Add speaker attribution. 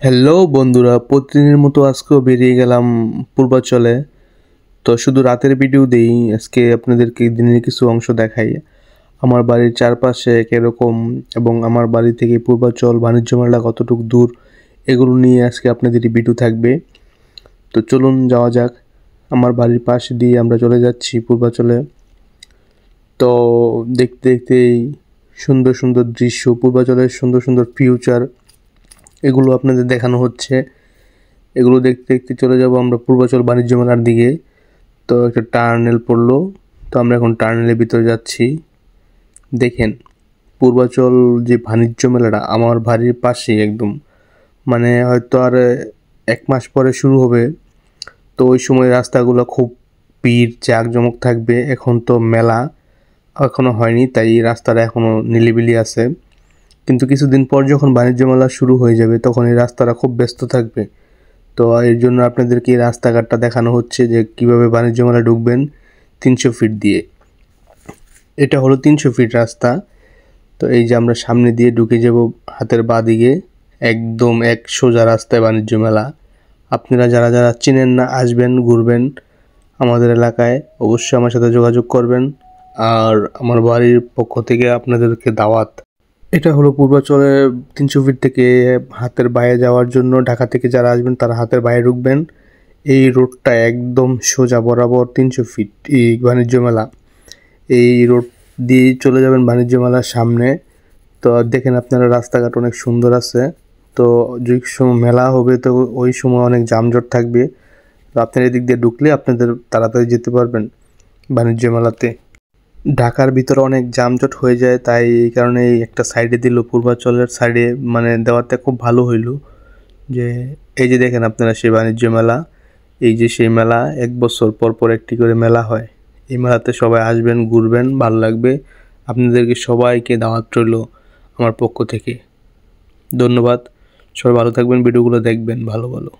Speaker 1: Hello বন্ধুরা, প্রতিদিনের মতো আজকেও বেরিয়ে গেলাম পূর্বাচলে। তো শুধু রাতের ভিডিও দেই, আজকে আপনাদেরকে দিনের কিছু অংশ দেখাই। আমার বাড়ির চারপাশে কীরকম এবং আমার বাড়ি থেকে পূর্বাচল বাণিজ্য মেলা কতটুকু দূর, এগুলো নিয়ে আজকে আপনাদের ভিডিও থাকবে। তো চলুন যাওয়া যাক। আমার বাড়ির পাশ দিয়ে আমরা চলে যাচ্ছি পূর্বাচলে। তো দেখতে দেখতেই সুন্দর সুন্দর দৃশ্য, পূর্বাচলের সুন্দর সুন্দর ফিউচার, এগুলো আপনাদের দেখানো হচ্ছে। এগুলো দেখতে দেখতে চলে যাব আমরা পূর্বাচল বাণিজ্য মেলার দিকে। তো একটা টার্নেল পড়লো, তো আমরা এখন টার্নেলের ভিতরে যাচ্ছি। দেখেন পূর্বাচল যে বাণিজ্য মেলাটা আমার বাড়ির পাশেই একদম, মানে হয়তো আর 1 মাস পরে শুরু হবে। তো ওই সময় রাস্তাগুলো খুব ভিড় জাঁকজমক থাকবে। এখন তো মেলা এখনও হয়নি, তাই রাস্তাটা এখনও নিলিবিলি আছে। কিন্তু কিছুদিন পর যখন বাণিজ্য মেলা শুরু হয়ে যাবে তখন এই রাস্তাটা খুব ব্যস্ত থাকবে। তো এর জন্য আপনাদেরকে এই রাস্তাঘাটটা দেখানো হচ্ছে যে কীভাবে বাণিজ্য মেলা ঢুকবেন 300 ফিট দিয়ে। এটা হলো 300 ফিট রাস্তা। তো এই যে আমরা সামনে দিয়ে ঢুকে যাব হাতের বাঁ দিকে, একদম এক সোজা রাস্তায় বাণিজ্য মেলা। আপনারা যারা যারা চিনেন না, আসবেন ঘুরবেন আমাদের এলাকায়, অবশ্যই আমার সাথে যোগাযোগ করবেন। আর আমার বাড়ির পক্ষ থেকে আপনাদেরকে দাওয়াত। এটা হলো পূর্বাচলের 300 ফিট থেকে হাতের বাইরে যাওয়ার জন্য। ঢাকা থেকে যারা আসবেন তারা হাতের বাইরে ঢুকবেন। এই রোডটা একদম সোজা বরাবর 300 ফিট এই বাণিজ্য মেলা। এই রোড দিয়ে চলে যাবেন বাণিজ্য মেলার সামনে। তো দেখেন আপনারা রাস্তাঘাট অনেক সুন্দর আছে। তো যে সময় মেলা হবে তো ওই সময় অনেক যানজট থাকবে। তো আপনারা এদিক দিয়ে ঢুকলে আপনাদের তাড়াতাড়ি যেতে পারবেন বাণিজ্য মেলাতে। ঢাকার ভিতরে অনেক যানজট হয়ে যায়, তাই এই কারণে একটা সাইডে দিল, পূর্বাচলের সাইডে মানে দেওয়াতে খুব ভালো হইল। যে এই যে দেখেন আপনারা সেই বাণিজ্য মেলা, এই যে সেই মেলা 1 বছর পর পর একটি করে মেলা হয়। এই মেলাতে সবাই আসবেন, ঘুরবেন, ভালো লাগবে। আপনাদেরকে সবাইকে দাওয়াত রইল আমার পক্ষ থেকে। ধন্যবাদ। সবাই ভালো থাকবেন, ভিডিওগুলো দেখবেন ভালো ভালো।